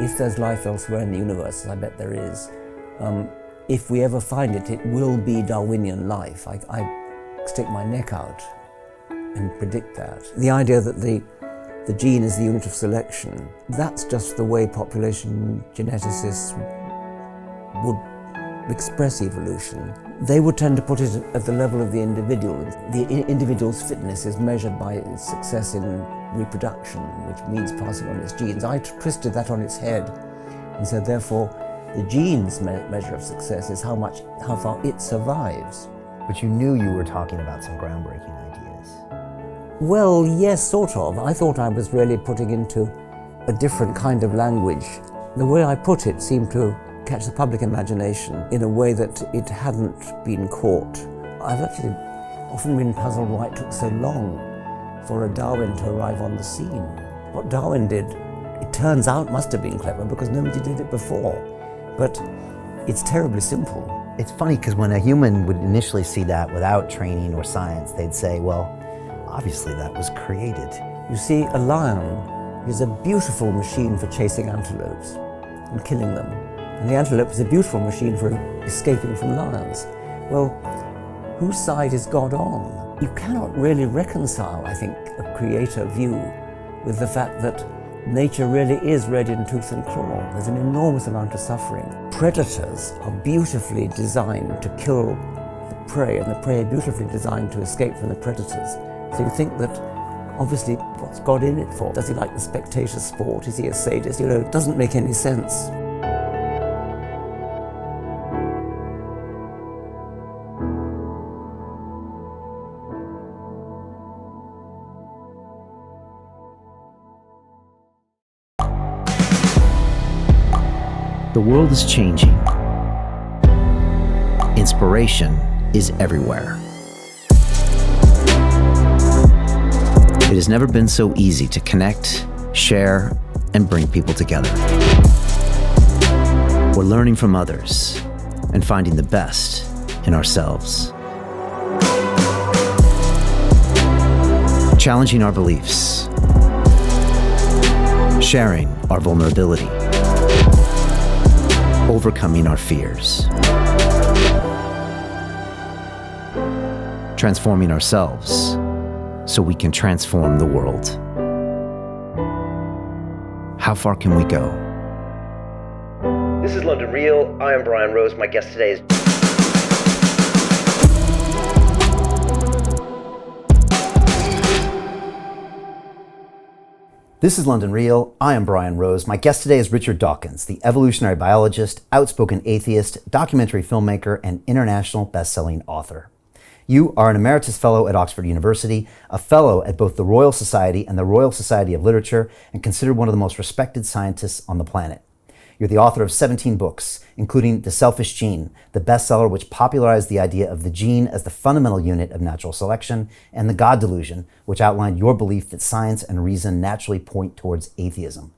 If there's life elsewhere in the universe, as I bet there is, if we ever find it, it will be Darwinian life. I stick my neck out and predict that. The idea that the gene is the unit of selection, that's just the way population geneticists would express evolution. They would tend to put it at the level of the individual. The individual's fitness is measured by its success in reproduction, which means passing on its genes. I twisted that on its head and said, therefore, the gene's measure of success is how far it survives. But you knew you were talking about some groundbreaking ideas. Well, yes, sort of. I thought I was really putting into a different kind of language. The way I put it seemed to catch the public imagination in a way that it hadn't been caught. I've actually often been puzzled why it took so long for a Darwin to arrive on the scene. What Darwin did, it turns out, must have been clever because nobody did it before. But it's terribly simple. It's funny because when a human would initially see that without training or science, they'd say, well, obviously that was created. You see, a lion is a beautiful machine for chasing antelopes and killing them. And the antelope is a beautiful machine for escaping from lions. Well, whose side is God on? You cannot really reconcile, I think, a creator view with the fact that nature really is red in tooth and claw. There's an enormous amount of suffering. Predators are beautifully designed to kill the prey, and the prey are beautifully designed to escape from the predators. So you think that, obviously, what's God in it for? Does he like the spectator sport? Is he a sadist? You know, it doesn't make any sense. The world is changing. Inspiration is everywhere. It has never been so easy to connect, share, and bring people together. We're learning from others and finding the best in ourselves. Challenging our beliefs. Sharing our vulnerability. Overcoming our fears. Transforming ourselves so we can transform the world. How far can we go? This is London Real. I am Brian Rose. My guest today is... This is London Real. I am Brian Rose. My guest today is Richard Dawkins, the evolutionary biologist, outspoken atheist, documentary filmmaker, and international best-selling author. You are an emeritus fellow at Oxford University, a fellow at both the Royal Society and the Royal Society of Literature, and considered one of the most respected scientists on the planet. You're the author of 17 books, including The Selfish Gene, the bestseller which popularized the idea of the gene as the fundamental unit of natural selection, and The God Delusion, which outlined your belief that science and reason naturally point towards atheism.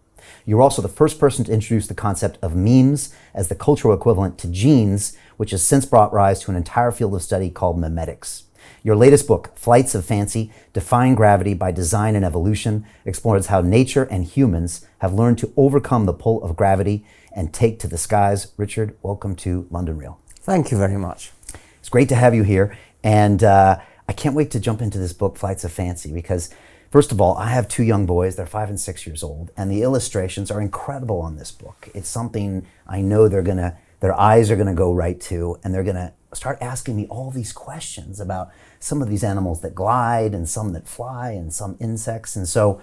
You're also the first person to introduce the concept of memes as the cultural equivalent to genes, which has since brought rise to an entire field of study called memetics. Your latest book, Flights of Fancy, Defying Gravity by Design and Evolution, explores how nature and humans have learned to overcome the pull of gravity and take to the skies. Richard, welcome to London Real. Thank you very much. It's great to have you here. And I can't wait to jump into this book, Flights of Fancy, because first of all, I have two young boys. They're 5 and 6 years old, and the illustrations are incredible on this book. It's something I know their eyes are gonna go right to, and they're gonna start asking me all these questions about some of these animals that glide and some that fly and some insects. And so,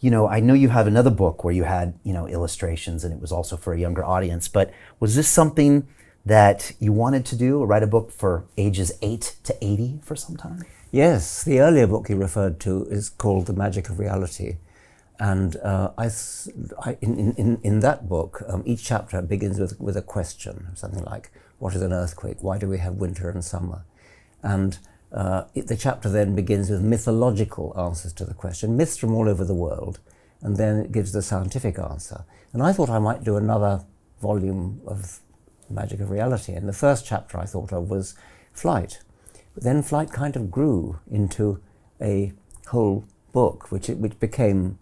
I know you have another book where you had, illustrations, and it was also for a younger audience, but was this something that you wanted to do, or write a book for ages 8 to 80 for some time? Yes, the earlier book you referred to is called The Magic of Reality. And in that book, each chapter begins with a question, something like, what is an earthquake? Why do we have winter and summer? And the chapter then begins with mythological answers to the question, myths from all over the world, and then it gives the scientific answer. And I thought I might do another volume of The Magic of Reality. And the first chapter I thought of was flight. But then flight kind of grew into a whole book, which became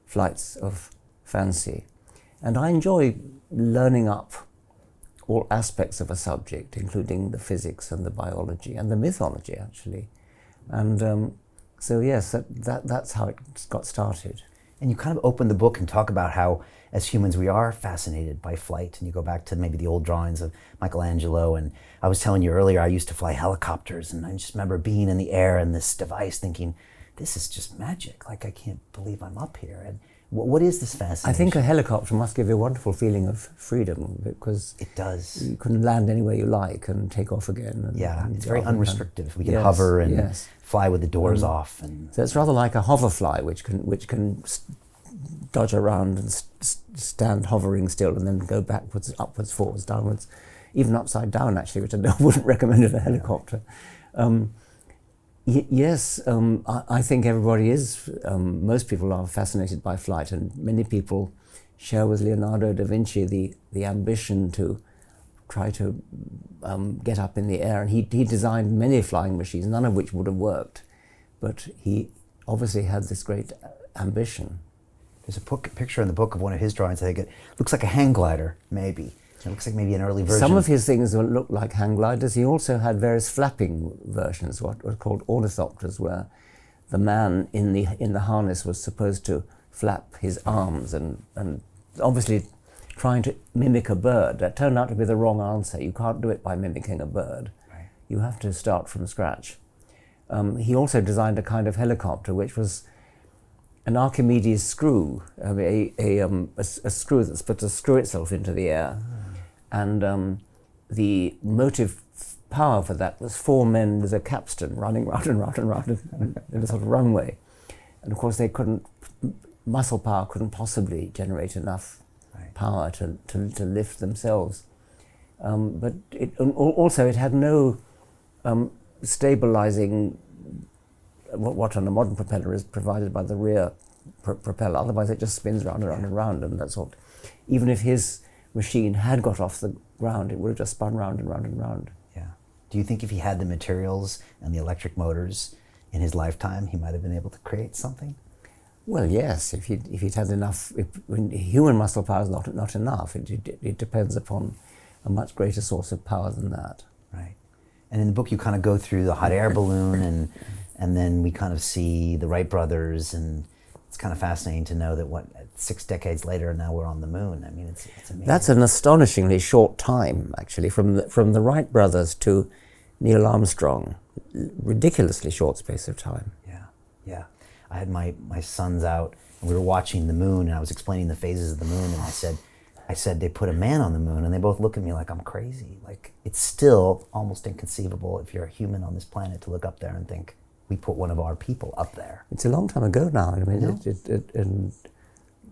Flights of Fancy. And I enjoy learning up all aspects of a subject, including the physics and the biology and the mythology, actually. And so yes, that's how it got started. And you kind of open the book and talk about how, as humans, we are fascinated by flight. And you go back to maybe the old drawings of Michelangelo. And I was telling you earlier, I used to fly helicopters. And I just remember being in the air in this device thinking, this is just magic. Like, I can't believe I'm up here. And what is this fascination? I think a helicopter must give you a wonderful feeling of freedom, because it does. You can land anywhere you like and take off again. And it's very unrestricted. We can hover and fly with the doors off. And so it's rather like a hoverfly, which can dodge around and stand hovering still, and then go backwards, upwards, forwards, downwards, even upside down, actually, which I wouldn't recommend in a helicopter. Yes, I think everybody is, most people are fascinated by flight, and many people share with Leonardo da Vinci the ambition to try to get up in the air. And he designed many flying machines, none of which would have worked, but he obviously had this great ambition. There's a picture in the book of one of his drawings. I think it looks like a hang glider, maybe. It looks like maybe an early version. Some of his things look like hang gliders. He also had various flapping versions, what were called ornithopters, where the man in the harness was supposed to flap his arms and obviously trying to mimic a bird. That turned out to be the wrong answer. You can't do it by mimicking a bird. Right. You have to start from scratch. He also designed a kind of helicopter which was an Archimedes screw, a screw that's supposed to screw itself into the air. And the motive power for that was 4 men with a capstan running round and round and round in a sort of runway. And of course muscle power couldn't possibly generate enough power to lift themselves. But it had no stabilizing, what on a modern propeller is provided by the rear propeller. Otherwise it just spins round and round and round, and that's all. Even if his machine had got off the ground, it would have just spun round and round and round. Yeah. Do you think if he had the materials and the electric motors in his lifetime, he might have been able to create something? Well, yes. If he'd had enough, human muscle power is not enough. It depends upon a much greater source of power than that. Right. And in the book, you kind of go through the hot air balloon, and then we kind of see the Wright brothers, and it's kind of fascinating to know that 6 decades later, now we're on the moon. I mean, it's amazing. That's an astonishingly short time, actually, from the Wright brothers to Neil Armstrong. Ridiculously short space of time. Yeah. I had my sons out, and we were watching the moon, and I was explaining the phases of the moon, and I said they put a man on the moon, and they both look at me like I'm crazy. Like, it's still almost inconceivable if you're a human on this planet to look up there and think, we put one of our people up there. It's a long time ago now. I mean,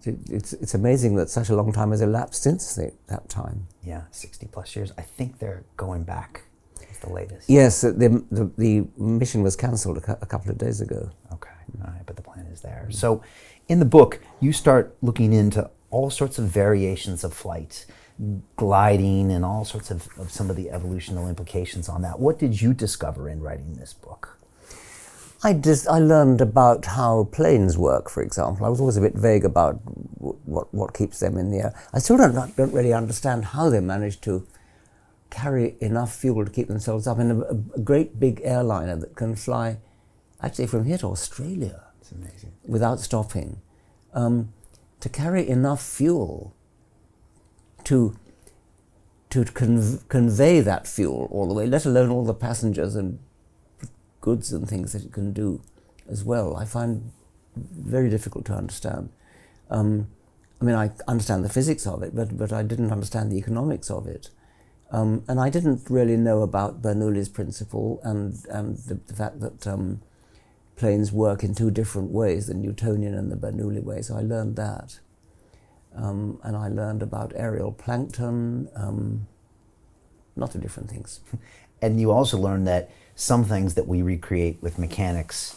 it's amazing that such a long time has elapsed since that time. Yeah, 60 plus years. I think they're going back. It's the latest. Yes, the mission was cancelled a couple of days ago. Okay, all right, but the plan is there. So in the book, you start looking into all sorts of variations of flight, gliding, and all sorts of some of the evolutional implications on that. What did you discover in writing this book? I learned about how planes work, for example. I was always a bit vague about what keeps them in the air. I still don't really understand how they manage to carry enough fuel to keep themselves up in a great big airliner that can fly actually from here to Australia. It's amazing. Without stopping. To carry enough fuel to convey that fuel all the way, let alone all the passengers and goods and things that it can do as well, I find very difficult to understand. I mean, I understand the physics of it, but I didn't understand the economics of it. And I didn't really know about Bernoulli's principle and the fact that planes work in 2 different ways, the Newtonian and the Bernoulli way, so I learned that. And I learned about aerial plankton, lots of different things. And you also learned that some things that we recreate with mechanics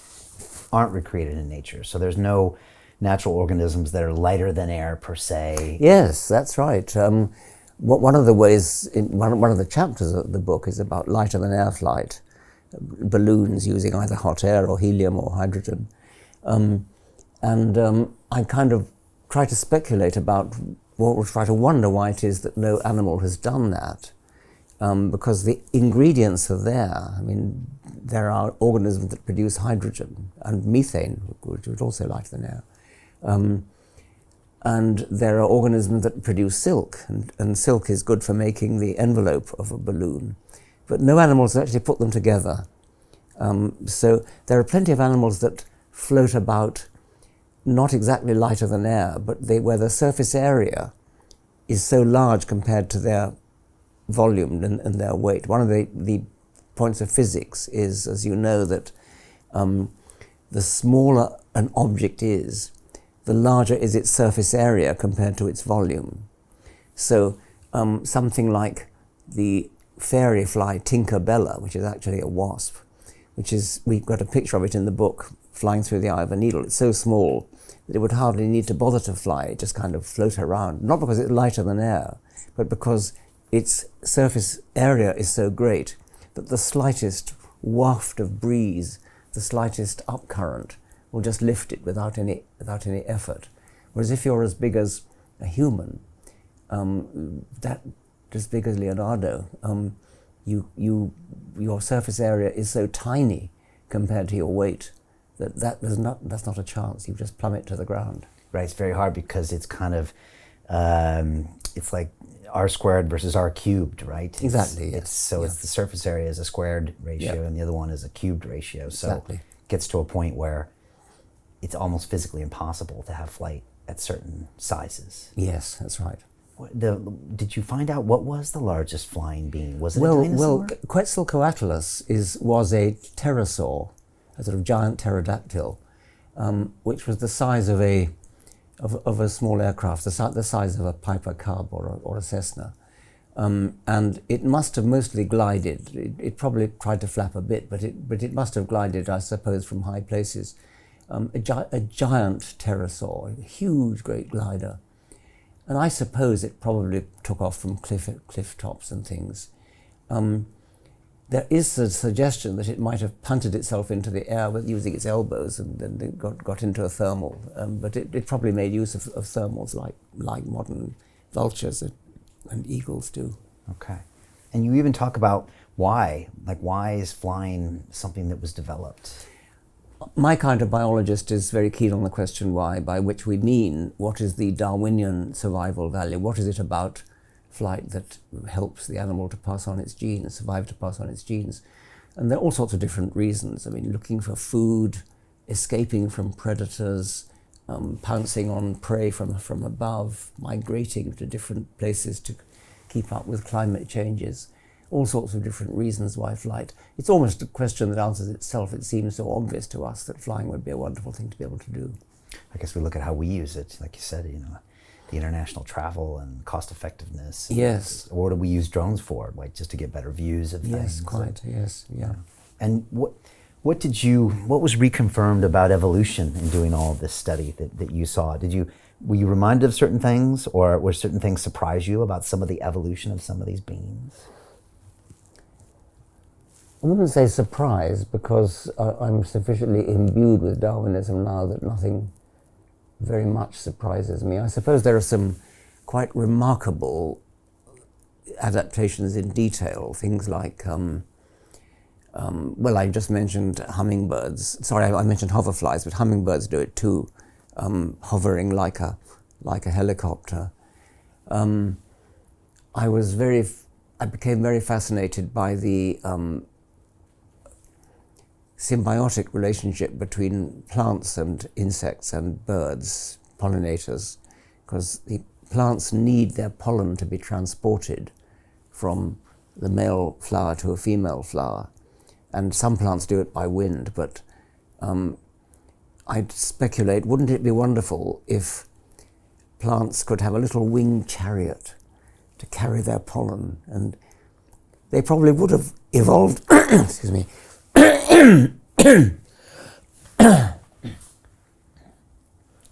aren't recreated in nature. So there's no natural organisms that are lighter than air per se. Yes, that's right. One of the ways, one of the chapters of the book is about lighter than air flight, balloons using either hot air or helium or hydrogen. I kind of try to speculate about we'll try to wonder why it is that no animal has done that, because the ingredients are there. I mean, there are organisms that produce hydrogen and methane, which is also lighter than air. And there are organisms that produce silk, and silk is good for making the envelope of a balloon. But no animals actually put them together. So there are plenty of animals that float about, not exactly lighter than air, but where the surface area is so large compared to their volume and their weight. One of the points of physics is, as you know, that the smaller an object is, the larger is its surface area compared to its volume. So something like the fairy fly Tinker Bella, which is actually a wasp, we've got a picture of it in the book, flying through the eye of a needle. It's so small that it would hardly need to bother to fly, it just kind of float around, not because it's lighter than air, but because its surface area is so great that the slightest waft of breeze, the slightest upcurrent, will just lift it without any effort. Whereas if you're as big as a human, as big as Leonardo, your surface area is so tiny compared to your weight that's not a chance. You just plummet to the ground. Right, it's very hard because it's kind of, it's like r squared versus r cubed, right? Exactly, yes. It's the surface area is a squared ratio, and the other one is a cubed ratio. So exactly. it gets to a point where it's almost physically impossible to have flight at certain sizes. Yes, that's right. Did you find out what was the largest flying being? Was it a dinosaur? Well, Quetzalcoatlus was a pterosaur, a sort of giant pterodactyl, which was the size of a small aircraft, the size of a Piper Cub or a Cessna. And it must have mostly glided. It probably tried to flap a bit, but it must have glided, I suppose, from high places. A giant pterosaur, a huge, great glider. And I suppose it probably took off from cliff tops and things. There is a suggestion that it might have punted itself into the air with using its elbows, and then it got into a thermal. But it probably made use of thermals like modern vultures and eagles do. Okay. And you even talk about why. Like, why is flying something that was developed? My kind of biologist is very keen on the question why, by which we mean what is the Darwinian survival value? What is it about flight that helps the animal to pass on its genes, survive to pass on its genes? And there are all sorts of different reasons. I mean, looking for food, escaping from predators, pouncing on prey from above, migrating to different places to keep up with climate changes. All sorts of different reasons why flight. It's almost a question that answers itself. It seems so obvious to us that flying would be a wonderful thing to be able to do. I guess we look at how we use it, like you said, the international travel and cost effectiveness. Yes. What do we use drones for? Like just to get better views of things? Yes, quite, yes, yeah. And what was reconfirmed about evolution in doing all of this study that you saw? Were you reminded of certain things, or were certain things surprise you about some of the evolution of some of these beings? I wouldn't say surprise, because I'm sufficiently imbued with Darwinism now that nothing very much surprises me. I suppose there are some quite remarkable adaptations in detail, things like, well, I just mentioned hummingbirds. Sorry, I mentioned hoverflies, but hummingbirds do it too, hovering like a helicopter. I became very fascinated by the symbiotic relationship between plants and insects and birds, pollinators, because the plants need their pollen to be transported from the male flower to a female flower. And some plants do it by wind, but I'd speculate, wouldn't it be wonderful if plants could have a little winged chariot to carry their pollen? And they probably would have evolved, excuse me,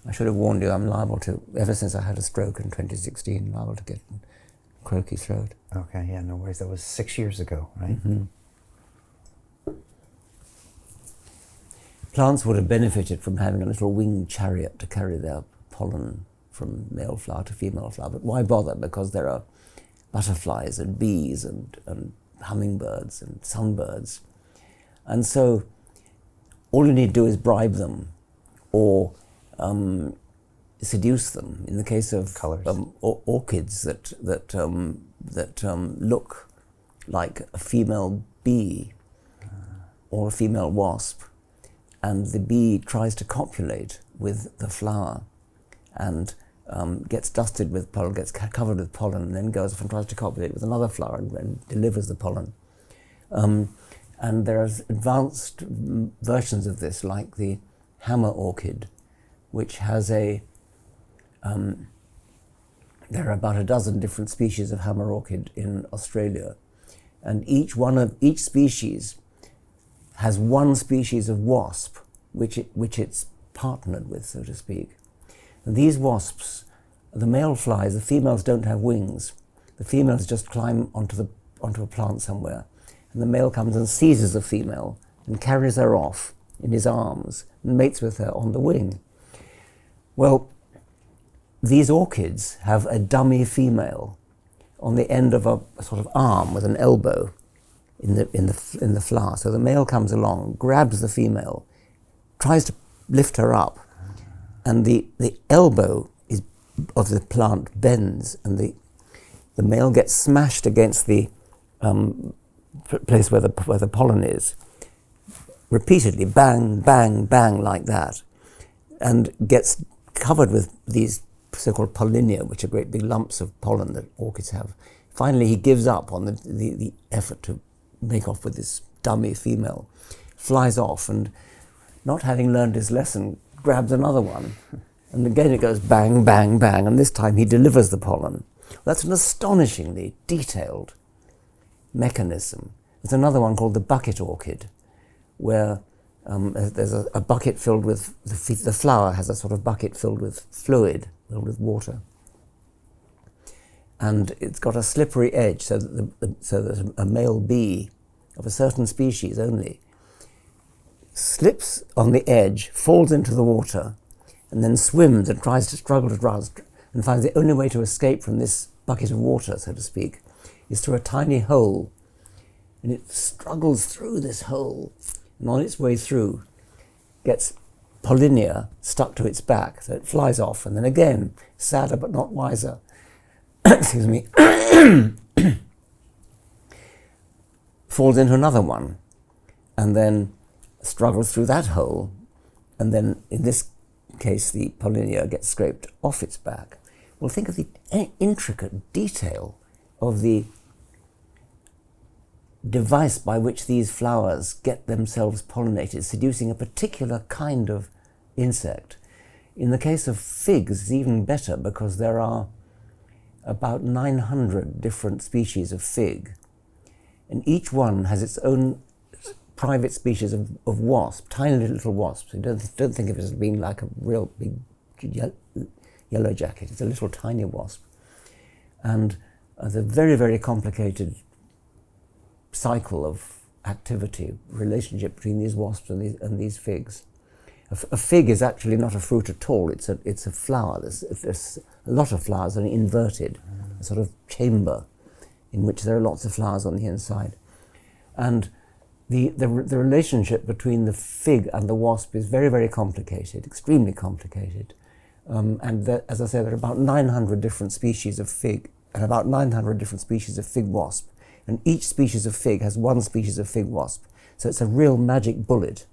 I should have warned you, I'm liable to, ever since I had a stroke in 2016, liable to get croaky throat. Okay, yeah, no worries. That was 6 years ago, right? Mm-hmm. Plants would have benefited from having a little winged chariot to carry their pollen from male flower to female flower. But why bother? Because there are butterflies and bees and hummingbirds and sunbirds. And so all you need to do is bribe them or seduce them. In the case of orchids that look like a female bee or a female wasp, and the bee tries to copulate with the flower and gets dusted with pollen, gets covered with pollen, and then goes off and tries to copulate with another flower and delivers the pollen. And there are advanced versions of this, like the hammer orchid, which has there are about a dozen different species of hammer orchid in Australia, and each species has one species of wasp which it's partnered with, so to speak. And these wasps, the male flies, the females don't have wings. The females just climb onto a plant somewhere, and the male comes and seizes the female and carries her off in his arms and mates with her on the wing. Well, these orchids have a dummy female on the end of a sort of arm with an elbow in the flower. So the male comes along, grabs the female, tries to lift her up, and the elbow of the plant bends, and the male gets smashed against the place where the pollen is, repeatedly, bang, bang, bang, like that, and gets covered with these so-called pollinia, which are great big lumps of pollen that orchids have. Finally, he gives up on the effort to make off with this dummy female, flies off, and not having learned his lesson, grabs another one. And again it goes bang, bang, bang, and this time he delivers the pollen. That's an astonishingly detailed mechanism. There's another one called the bucket orchid, where there's a bucket filled with, the flower has a sort of bucket filled with fluid, filled with water. And it's got a slippery edge so that a male bee of a certain species only slips on the edge, falls into the water, and then swims and tries to struggle to rise, and finds the only way to escape from this bucket of water, so to speak, is through a tiny hole. And it struggles through this hole, and on its way through gets pollinia stuck to its back, so it flies off, and then again, sadder but not wiser, excuse me, falls into another one, and then struggles through that hole, and then in this case the pollinia gets scraped off its back. Well, think of the intricate detail of the device by which these flowers get themselves pollinated, seducing a particular kind of insect. In the case of figs, it's even better, because there are about 900 different species of fig, and each one has its own private species of wasp, tiny little wasps. You don't think of it as being like a real big yellow jacket. It's a little tiny wasp. And the very, very complicated cycle of activity, relationship between these wasps and these figs. A fig is actually not a fruit at all. It's a flower. There's a lot of flowers are inverted, a sort of chamber in which there are lots of flowers on the inside. And the relationship between the fig and the wasp is very, very complicated, extremely complicated. And as I say, there are about 900 different species of fig and about 900 different species of fig wasp. And each species of fig has one species of fig wasp. So it's a real magic bullet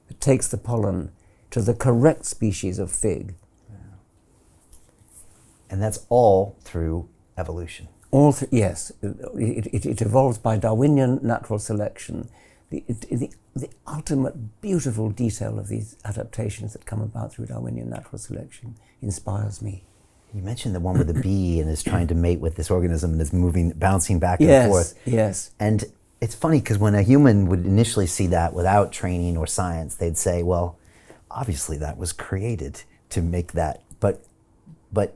that takes the pollen to the correct species of fig. Yeah. And that's all through evolution. Yes. It evolves by Darwinian natural selection. The ultimate beautiful detail of these adaptations that come about through Darwinian natural selection inspires me. You mentioned the one with the bee and is trying to mate with this organism and is bouncing back and forth. Yes. And it's funny because when a human would initially see that without training or science, they'd say, well, obviously that was created to make that. But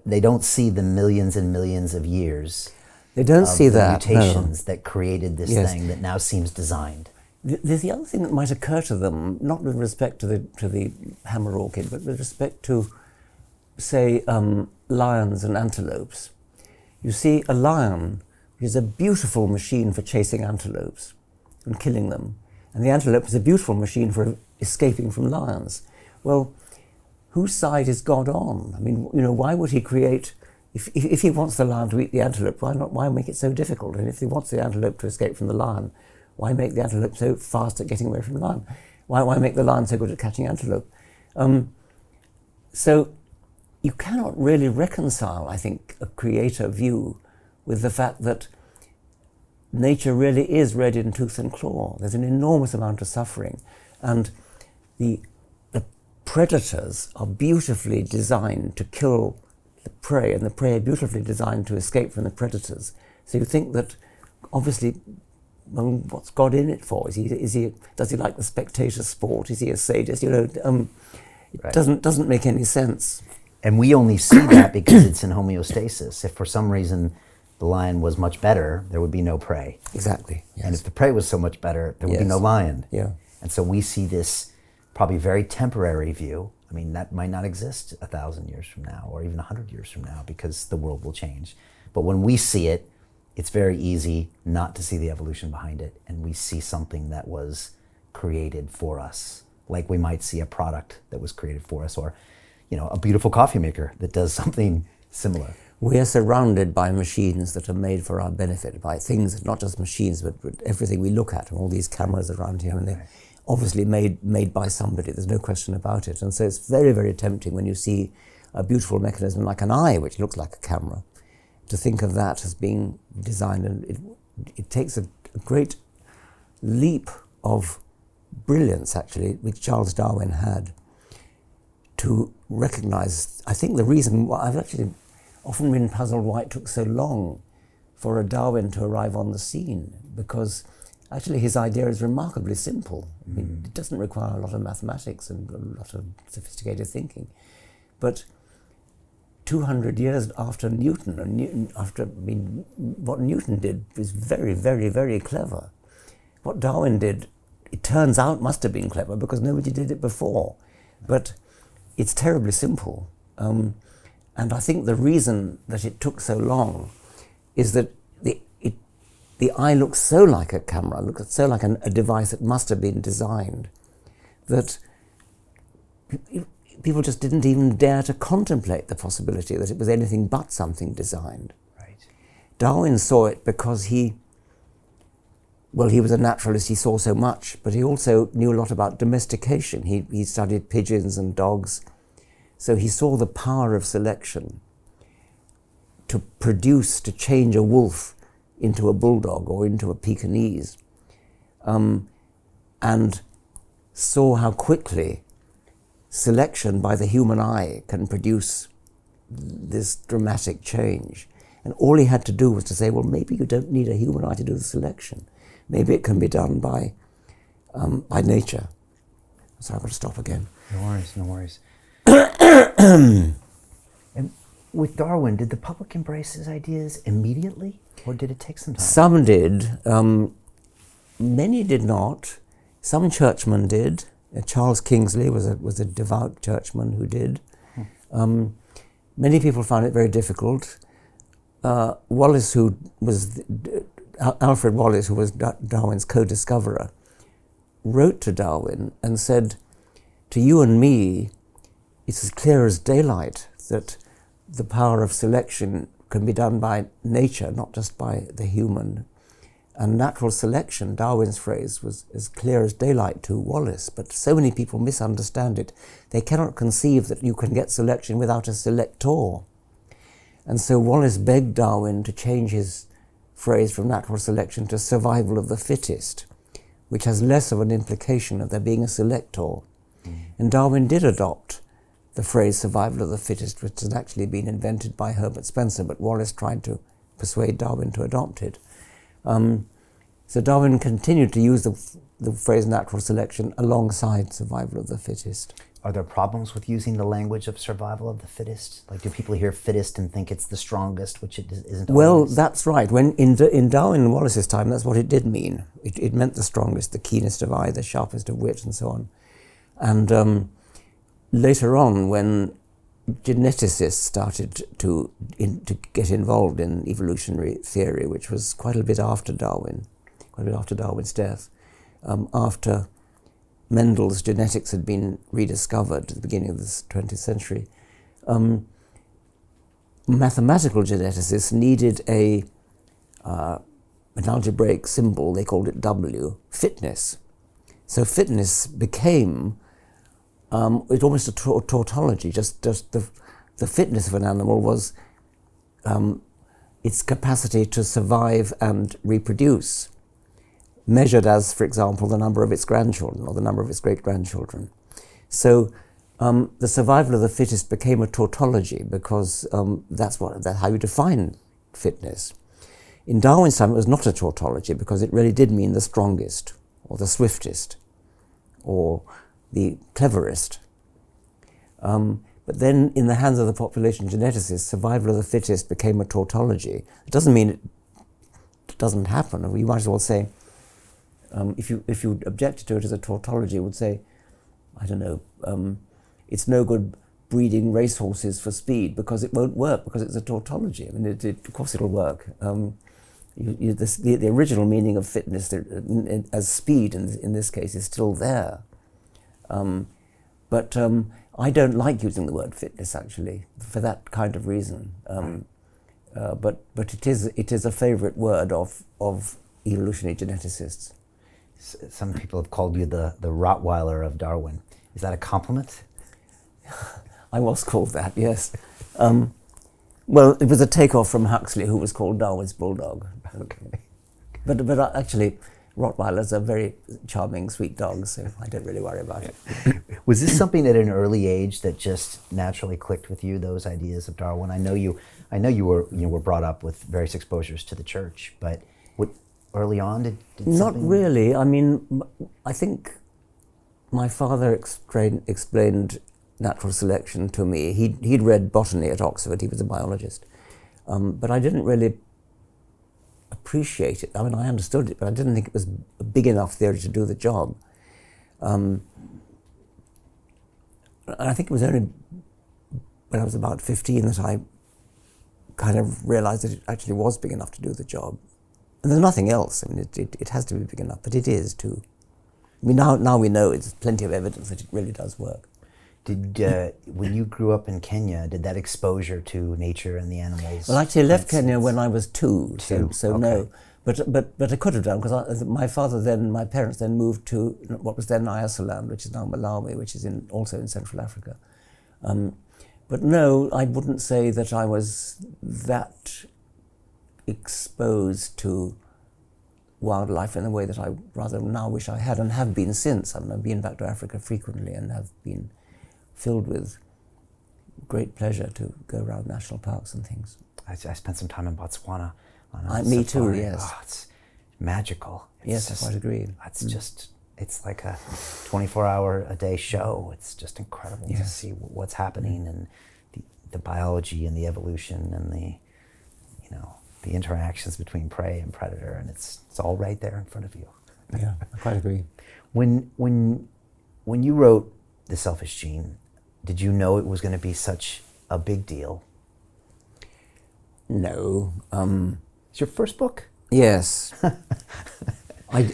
they don't see the millions and millions of years. They don't see that. Mutations that created this thing that now seems designed. There's the other thing that might occur to them, not with respect to the hammer orchid, but with respect to, say, lions and antelopes, you see a lion, which is a beautiful machine for chasing antelopes and killing them, and the antelope is a beautiful machine for escaping from lions. Well, whose side is God on? I mean, why would he create, if he wants the lion to eat the antelope, why make it so difficult? And if he wants the antelope to escape from the lion, why make the antelope so fast at getting away from the lion? Why make the lion so good at catching antelope? So you cannot really reconcile, I think, a creator view with the fact that nature really is red in tooth and claw. There's an enormous amount of suffering, and the predators are beautifully designed to kill the prey, and the prey are beautifully designed to escape from the predators. So you think that, obviously, well, what's God in it for? Does he like the spectator sport? Is he a sadist? It Right. doesn't make any sense. And we only see that because it's in homeostasis. If for some reason the lion was much better, there would be no prey. Exactly. Yes. And if the prey was so much better, there would be no lion. Yeah. And so we see this probably very temporary view. I mean, that might not exist 1,000 years from now or even 100 years from now because the world will change. But when we see it, it's very easy not to see the evolution behind it. And we see something that was created for us, like we might see a product that was created for us, or a beautiful coffee maker that does something similar. We are surrounded by machines that are made for our benefit, by things, not just machines, but everything we look at, and all these cameras around here, and they're obviously made by somebody, there's no question about it. And so it's very, very tempting when you see a beautiful mechanism like an eye, which looks like a camera, to think of that as being designed, and it takes a great leap of brilliance, actually, which Charles Darwin had, to recognize, I think the reason why I've actually often been puzzled why it took so long for a Darwin to arrive on the scene, because actually his idea is remarkably simple. I mean, it doesn't require a lot of mathematics and a lot of sophisticated thinking. But 200 years after Newton, what Newton did was very, very, very clever. What Darwin did, it turns out, must have been clever because nobody did it before. But it's terribly simple. And I think the reason that it took so long is that the eye looks so like a camera, looks so like a device that must have been designed, that people just didn't even dare to contemplate the possibility that it was anything but something designed. Right. Darwin saw it because he was a naturalist, he saw so much, but he also knew a lot about domestication. He studied pigeons and dogs. So he saw the power of selection to change a wolf into a bulldog or into a Pekingese, and saw how quickly selection by the human eye can produce this dramatic change. And all he had to do was to say, well, maybe you don't need a human eye to do the selection. Maybe it can be done by nature. So I've got to stop again. No worries. And with Darwin, did the public embrace his ideas immediately, or did it take some time? Some did. Many did not. Some churchmen did. Charles Kingsley was a devout churchman who did. Many people found it very difficult. Wallace, Alfred Wallace, who was Darwin's co-discoverer, wrote to Darwin and said, to you and me, it's as clear as daylight that the power of selection can be done by nature, not just by the human. And natural selection, Darwin's phrase, was as clear as daylight to Wallace, but so many people misunderstand it. They cannot conceive that you can get selection without a selector. And so Wallace begged Darwin to change his phrase from natural selection to survival of the fittest, which has less of an implication of there being a selector. And Darwin did adopt the phrase survival of the fittest, which had actually been invented by Herbert Spencer, but Wallace tried to persuade Darwin to adopt it. So Darwin continued to use the phrase natural selection alongside survival of the fittest. Are there problems with using the language of survival of the fittest? Like, do people hear fittest and think it's the strongest, which it isn't always? Well, that's right. When in Darwin and Wallace's time, that's what it did mean. It meant the strongest, the keenest of eye, the sharpest of wit, and so on. And later on, when geneticists started to get involved in evolutionary theory, which was quite a bit after Darwin, quite a bit after Darwin's death, after Mendel's genetics had been rediscovered at the beginning of the 20th century. Mathematical geneticists needed an algebraic symbol, they called it W, fitness. So fitness became it's almost a tautology. Just the fitness of an animal was its capacity to survive and reproduce, measured as, for example, the number of its grandchildren or the number of its great-grandchildren. So the survival of the fittest became a tautology because that's how you define fitness. In Darwin's time, it was not a tautology because it really did mean the strongest or the swiftest or the cleverest. But then in the hands of the population geneticists, survival of the fittest became a tautology. It doesn't mean it doesn't happen. You might as well say, if you objected to it as a tautology, it would say, I don't know, it's no good breeding racehorses for speed because it won't work because it's a tautology. I mean, of course it'll work. The original meaning of fitness as speed in this case is still there. But I don't like using the word fitness actually for that kind of reason. But it is a favourite word of evolutionary geneticists. Some people have called you the Rottweiler of Darwin. Is that a compliment? I was called that, yes. Well, it was a takeoff from Huxley, who was called Darwin's bulldog. Okay. But actually, Rottweilers are very charming, sweet dogs, so I don't really worry about it. Was this something at an early age that just naturally clicked with you, those ideas of Darwin? I know you were brought up with various exposures to the church, but early on did Not really. I mean, I think my father explained natural selection to me. He'd read botany at Oxford. He was a biologist, but I didn't really appreciate it. I mean, I understood it, but I didn't think it was a big enough theory to do the job. And I think it was only when I was about 15 that I kind of realized that it actually was big enough to do the job. And there's nothing else. I mean, it has to be big enough, but it is too. I mean, now we know it's plenty of evidence that it really does work. When you grew up in Kenya, did that exposure to nature and the animals? Well, actually, I left Kenya when I was two. So okay. No. But I could have done, because my parents then moved to what was then Nyasaland, which is now Malawi, which is also in Central Africa. But no, I wouldn't say that I was that exposed to wildlife in a way that I rather now wish I had and have been since. I mean, I've been back to Africa frequently and have been filled with great pleasure to go around national parks and things. I spent some time in Botswana. Me too, yes. Oh, it's magical. Yes, I quite agree. It's like a 24-hour-a-day show. It's just incredible to see what's happening and the biology and the evolution and the interactions between prey and predator, and it's all right there in front of you. Yeah, I quite agree. When you wrote The Selfish Gene, did you know it was going to be such a big deal? No. It's your first book? Yes. I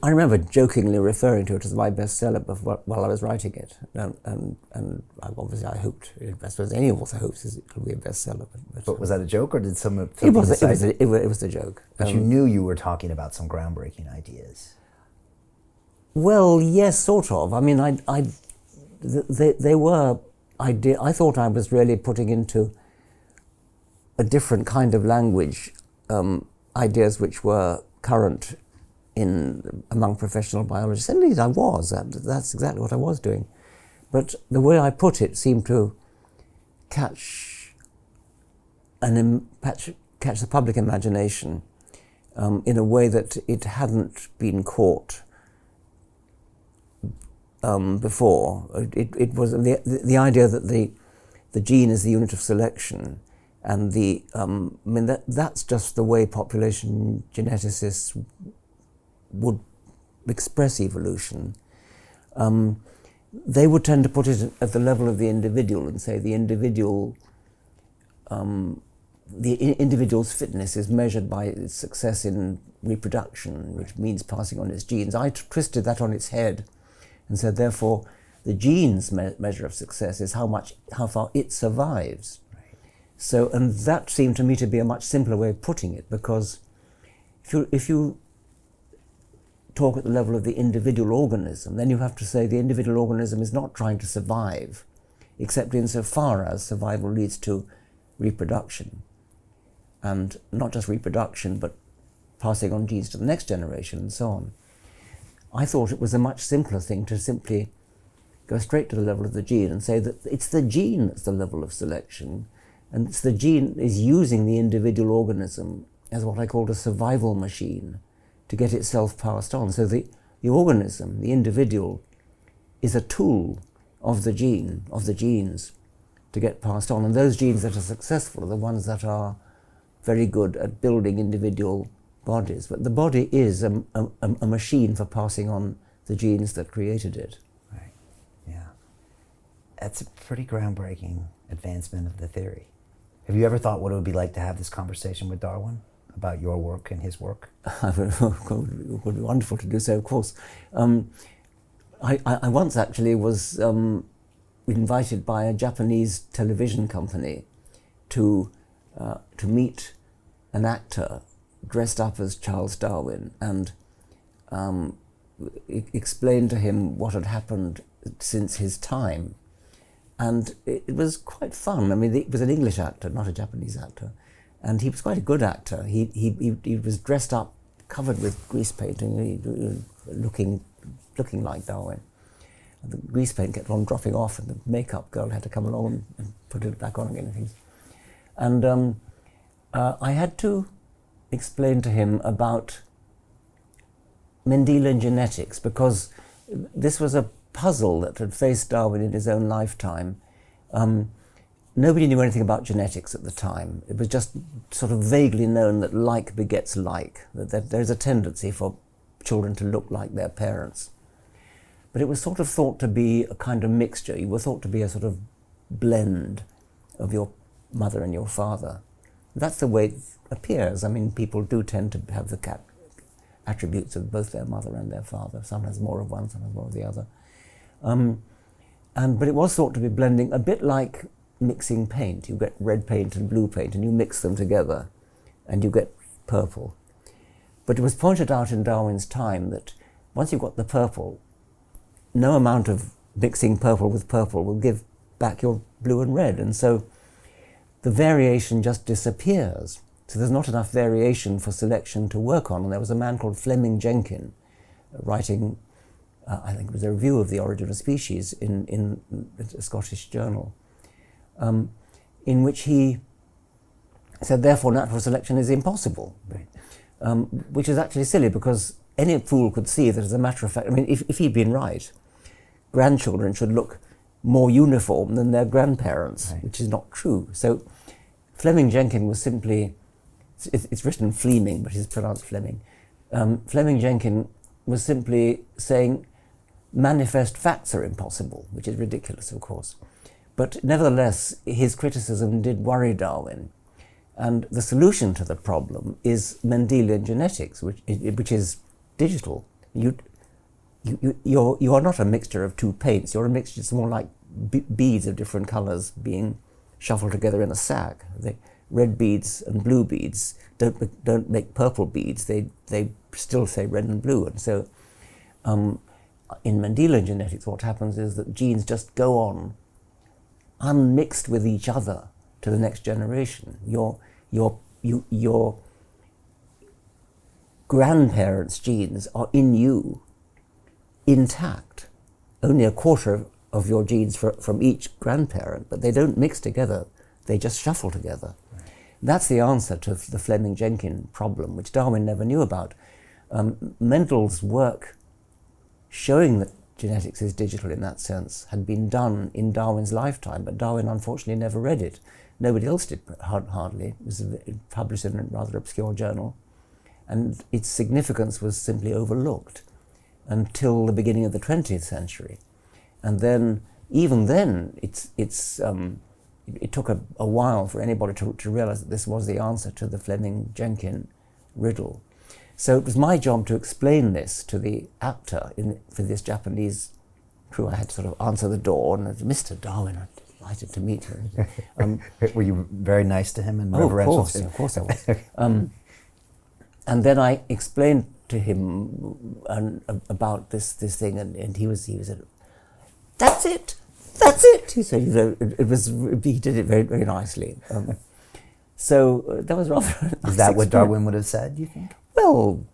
remember jokingly referring to it as my bestseller while I was writing it, and obviously I hoped, I suppose any author hopes it will be a bestseller. But was that a joke, or did someone? It was a joke. But you knew you were talking about some groundbreaking ideas. Well, yes, sort of. I mean, they were. I thought I was really putting into a different kind of language ideas which were current among professional biologists. Indeed, I was. That's exactly what I was doing. But the way I put it seemed to catch the public imagination in a way that it hadn't been caught before. It was the idea that the gene is the unit of selection, and that's just the way population geneticists would express evolution. they would tend to put it at the level of the individual and say the individual, individual's fitness is measured by its success in reproduction, which means passing on its genes. I twisted that on its head and said, therefore, the genes' measure of success is how far it survives. Right. So, and that seemed to me to be a much simpler way of putting it, because if you talk at the level of the individual organism, then you have to say the individual organism is not trying to survive, except insofar as survival leads to reproduction. And not just reproduction, but passing on genes to the next generation and so on. I thought it was a much simpler thing to simply go straight to the level of the gene and say that it's the gene that's the level of selection, and it's the gene is using the individual organism as what I called a survival machine to get itself passed on. So the organism, the individual, is a tool of the genes to get passed on. And those genes that are successful are the ones that are very good at building individual bodies. But the body is a machine for passing on the genes that created it. Right, yeah. That's a pretty groundbreaking advancement of the theory. Have you ever thought what it would be like to have this conversation with Darwin about your work and his work? It would be wonderful to do so, of course. I once actually was invited by a Japanese television company to meet an actor dressed up as Charles Darwin and explain to him what had happened since his time. And it was quite fun. I mean, it was an English actor, not a Japanese actor. And he was quite a good actor. He was dressed up, covered with grease paint, and looking like Darwin. And the grease paint kept on dropping off, and the makeup girl had to come along and put it back on again and things. And I had to explain to him about Mendelian genetics, because this was a puzzle that had faced Darwin in his own lifetime. Nobody knew anything about genetics at the time. It was just sort of vaguely known that like begets like, that there's a tendency for children to look like their parents. But it was sort of thought to be a kind of mixture. You were thought to be a sort of blend of your mother and your father. That's the way it appears. I mean, people do tend to have the attributes of both their mother and their father. Sometimes more of one, sometimes more of the other. But it was thought to be blending, a bit like mixing paint. You get red paint and blue paint, and you mix them together, and you get purple. But it was pointed out in Darwin's time that once you've got the purple, no amount of mixing purple with purple will give back your blue and red, and so the variation just disappears. So there's not enough variation for selection to work on. And there was a man called Fleming Jenkin writing, I think it was a review of The Origin of Species in a Scottish journal, in which he said, therefore, natural selection is impossible. Right. Which is actually silly, because any fool could see that, as a matter of fact, I mean, if he'd been right, grandchildren should look more uniform than their grandparents, right, which is not true. So Fleming Jenkin was simply, it's written Fleming, but it's pronounced Fleming. Fleming Jenkin was simply saying manifest facts are impossible, which is ridiculous, of course. But nevertheless, his criticism did worry Darwin. And the solution to the problem is Mendelian genetics, which is digital. You are not a mixture of two paints. You're a mixture. It's more like beads of different colors being shuffled together in a sack. The red beads and blue beads don't make purple beads. They still say red and blue. And so, in Mendelian genetics, what happens is that genes just go on unmixed with each other to the next generation. Your grandparents' genes are in you, intact. Only a quarter of your genes from each grandparent, but they don't mix together. They just shuffle together. Right. That's the answer to the Fleming-Jenkin problem, which Darwin never knew about. Mendel's work showing that genetics is digital in that sense had been done in Darwin's lifetime, but Darwin unfortunately never read it. Nobody else did, hardly. It was published in a rather obscure journal, and its significance was simply overlooked until the beginning of the 20th century. And then, even then, it took a while for anybody to realize that this was the answer to the Fleming-Jenkin riddle. So it was my job to explain this to the actor for this Japanese crew. I had to sort of answer the door, and Mr. Darwin, I'm delighted to meet you. Were you very nice to him and reverential? Of course I was. And then I explained to him about this thing, and he was that's it. He said, he did it very, very nicely. So that was rather a nice Is that what experience. Darwin would have said, do you think? Well,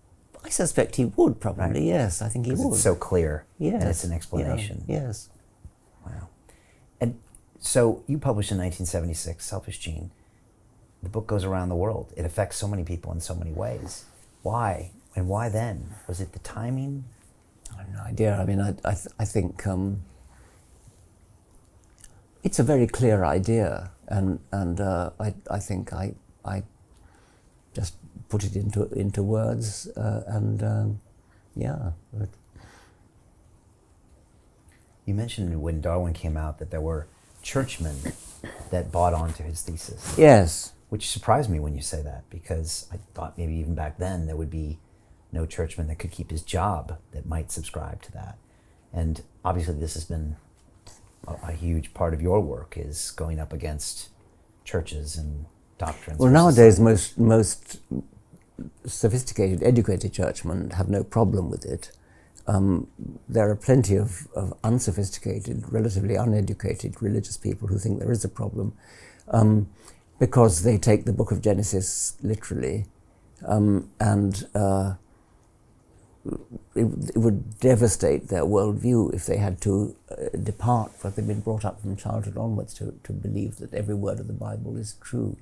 I suspect he would probably, Right. yes. I think he would. It's so clear, Yes. and it's an explanation. Yeah, yes. Wow. And so you published in 1976, Selfish Gene. The book goes around the world. It affects so many people in so many ways. Why? And why then? Was it the timing? I have no idea. I mean, I think it's a very clear idea, and I think I just put it into words, yeah. But You mentioned when Darwin came out that there were churchmen that bought onto his thesis. yes, Which surprised me when you say that, because I thought maybe even back then there would be no churchman that could keep his job that might subscribe to that. And obviously this has been a huge part of your work, is going up against churches and doctrines. well, nowadays most sophisticated, educated churchmen have no problem with it. There are plenty of unsophisticated, relatively uneducated religious people who think there is a problem, because they take the book of Genesis literally, and it would devastate their worldview if they had to depart, for they've been brought up from childhood onwards to believe that every word of the Bible is true.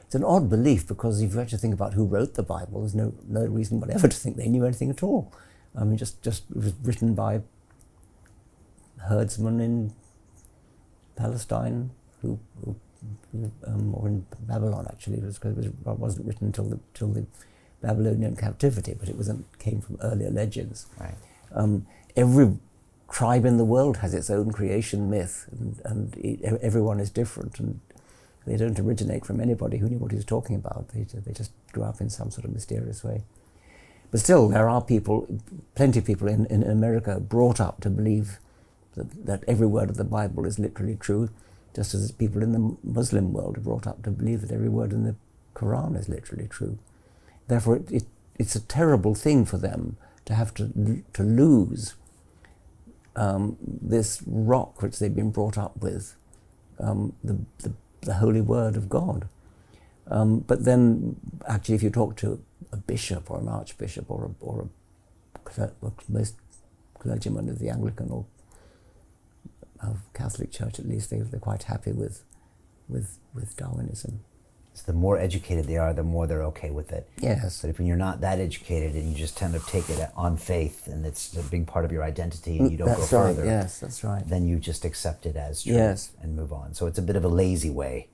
It's an odd belief, because if you actually think about who wrote the Bible, there's no reason whatever to think they knew anything at all. I mean, just it was written by herdsmen in Palestine or in Babylon, actually. It wasn't written until the Babylonian captivity, but came from earlier legends. Right. Every tribe in the world has its own creation myth, and everyone is different, and they don't originate from anybody who knew what he was talking about. They just grew up in some sort of mysterious way. But still, there are plenty of people in America brought up to believe that every word of the Bible is literally true, just as people in the Muslim world are brought up to believe that every word in the Quran is literally true. Therefore, it's a terrible thing for them to have to lose this rock which they've been brought up with, the holy word of God. But then, actually, if you talk to a bishop or an archbishop or most clergymen of the Anglican or of Catholic Church, at least, they're quite happy with Darwinism. So the more educated they are, the more they're okay with it. Yes. But if you're not that educated and you just tend to take it on faith, and it's a big part of your identity, and you don't go further, yes, that's right. then you just accept it as true, yes, and move on. So it's a bit of a lazy way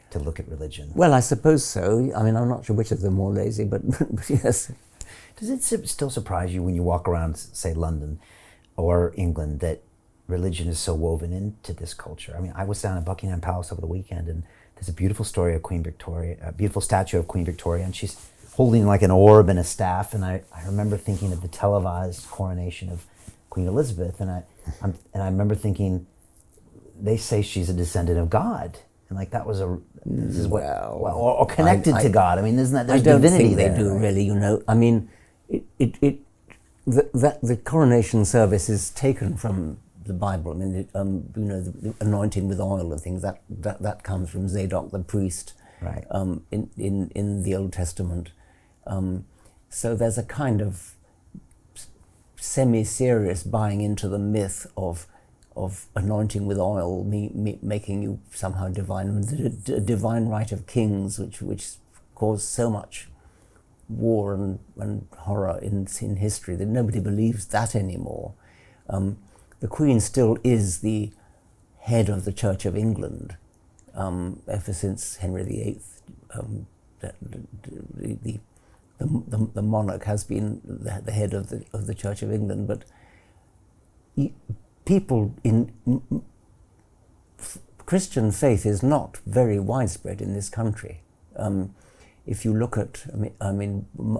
to look at religion. Well, I suppose so. I mean, I'm not sure which of them more lazy, but yes. Does it still surprise you when you walk around, say, London or England, that religion is so woven into this culture? I mean, I was down at Buckingham Palace over the weekend, and there's a beautiful story of Queen Victoria, a beautiful statue of Queen Victoria, and she's holding like an orb and a staff. And I remember thinking of the televised coronation of Queen Elizabeth, and I remember thinking, they say she's a descendant of God, and like that was this is what, or connected to God. I mean, isn't that there's divinity there? I don't think they do, right? Really. You know, I mean, the coronation service is taken from the Bible. I mean, you know, the anointing with oil and things that comes from Zadok the priest, right? In the Old Testament. So there's a kind of semi-serious buying into the myth of anointing with oil, making you somehow divine, the divine right of kings, which caused so much war and horror in history that nobody believes that anymore. The Queen still is the head of the Church of England ever since Henry VIII. The monarch has been the head of the Church of England, but people in Christian faith is not very widespread in this country. If you look at,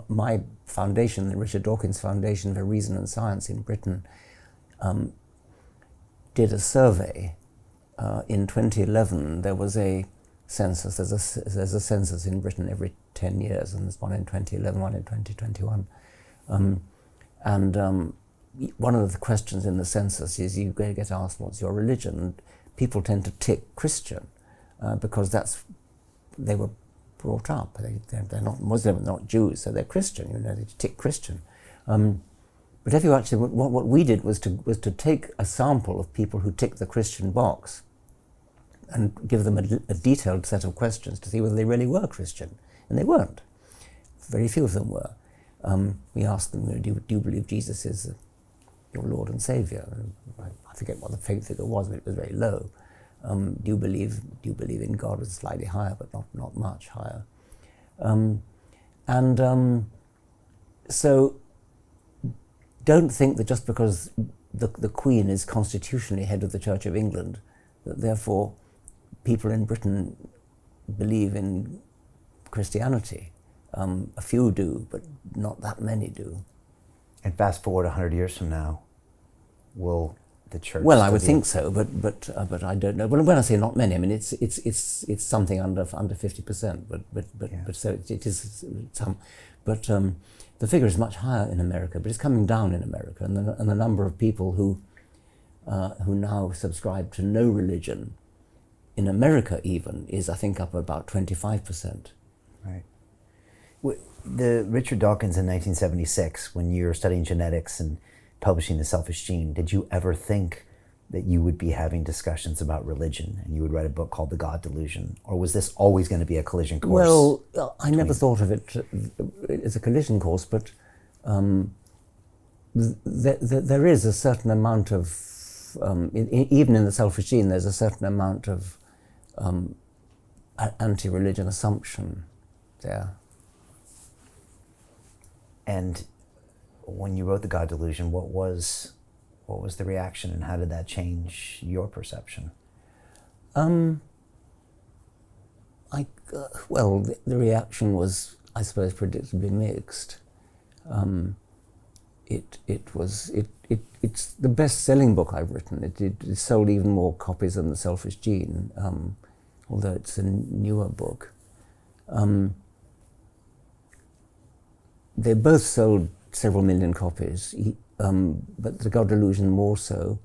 my foundation, the Richard Dawkins Foundation for Reason and Science in Britain, did a survey. In 2011, there was a census. There's a census in Britain every 10 years, and there's one in 2011, one in 2021. One of the questions in the census is you get asked, what's your religion? And people tend to tick Christian because they were brought up. They're not Muslim, they're not Jews, so they're Christian. They tick Christian. But if you actually, what we did was to take a sample of people who tick the Christian box and give them a detailed set of questions to see whether they really were Christian, and they weren't. Very few of them were. We asked them, do you believe Jesus is your Lord and Savior? And I forget what the faith figure was, but it was very low. Do you believe in God? Was slightly higher, but not much higher. So don't think that just because the Queen is constitutionally head of the Church of England, that therefore people in Britain believe in Christianity. A few do, but not that many do. And fast forward 100 years from now, will the church? Well, I would think so, but I don't know. Well, when I say not many, I mean it's something under 50%. But so it is some. But the figure is much higher in America, but it's coming down in America, and the number of people who now subscribe to no religion in America even is, I think, up about 25%. Right. The Richard Dawkins in 1976, when you were studying genetics and publishing The Selfish Gene, did you ever think that you would be having discussions about religion and you would write a book called The God Delusion? Or was this always going to be a collision course? Well, I never thought of it as a collision course, but there is a certain amount of, even in The Selfish Gene, there's a certain amount of anti-religion assumption there. And when you wrote The God Delusion, what was the reaction, and how did that change your perception? The reaction was, I suppose, predictably mixed. It's the best-selling book I've written. It sold even more copies than The Selfish Gene, although it's a newer book. They both sold several million copies, but The God Delusion more so.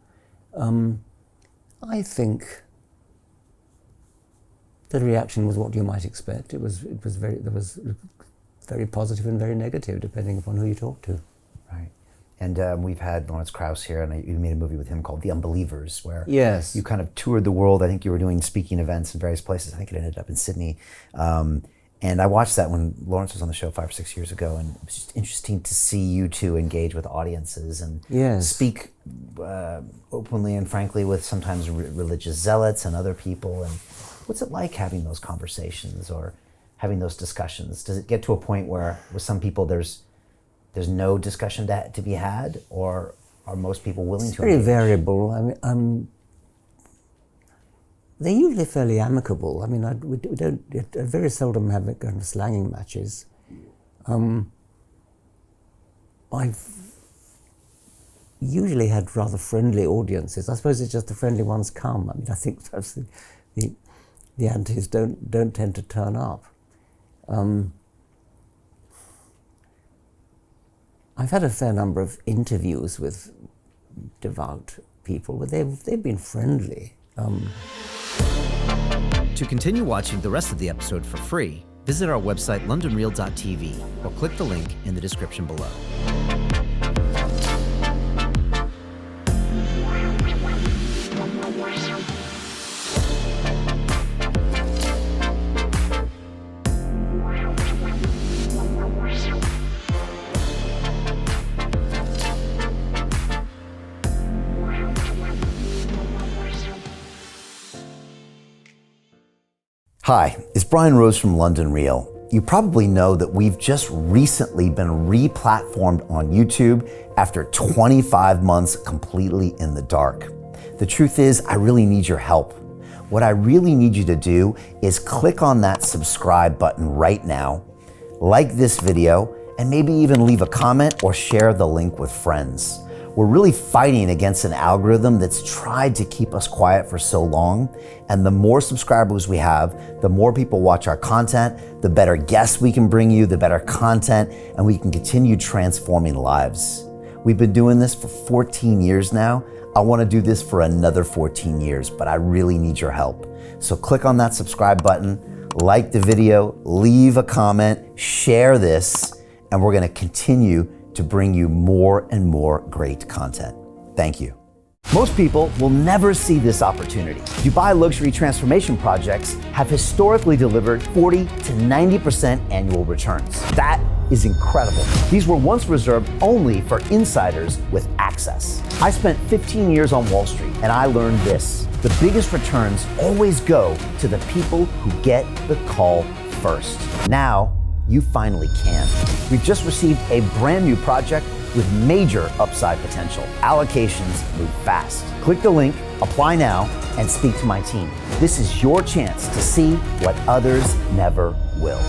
I think the reaction was what you might expect. There was very positive and very negative, depending upon who you talk to. Right. And we've had Lawrence Krauss here, and you made a movie with him called The Unbelievers, where yes, you kind of toured the world. I think you were doing speaking events in various places. I think it ended up in Sydney. And I watched that when Lawrence was on the show 5 or 6 years ago, and it was just interesting to see you two engage with audiences and speak openly and frankly with sometimes religious zealots and other people. And what's it like having those conversations or having those discussions? Does it get to a point where with some people there's no discussion to be had, or are most people willing to engage? It's very variable. I mean, they're usually fairly amicable. I mean, we don't very seldom have kind of slanging matches. I've usually had rather friendly audiences. I suppose it's just the friendly ones come. I mean, I think perhaps the antis don't tend to turn up. I've had a fair number of interviews with devout people, but they've been friendly. To continue watching the rest of the episode for free, visit our website londonreal.tv or click the link in the description below. Hi, it's Brian Rose from London Real. You probably know that we've just recently been re-platformed on YouTube after 25 months completely in the dark. The truth is, I really need your help. What I really need you to do is click on that subscribe button right now, like this video, and maybe even leave a comment or share the link with friends. We're really fighting against an algorithm that's tried to keep us quiet for so long. And the more subscribers we have, the more people watch our content, the better guests we can bring you, the better content, and we can continue transforming lives. We've been doing this for 14 years now. I want to do this for another 14 years, but I really need your help. So click on that subscribe button, like the video, leave a comment, share this, and we're going to continue to bring you more and more great content. Thank you. Most people will never see this opportunity. Dubai luxury transformation projects have historically delivered 40 to 90% annual returns. That is incredible. These were once reserved only for insiders with access. I spent 15 years on Wall Street and I learned this: the biggest returns always go to the people who get the call first. Now, you finally can. We've just received a brand new project with major upside potential. Allocations move fast. Click the link, apply now, and speak to my team. This is your chance to see what others never will.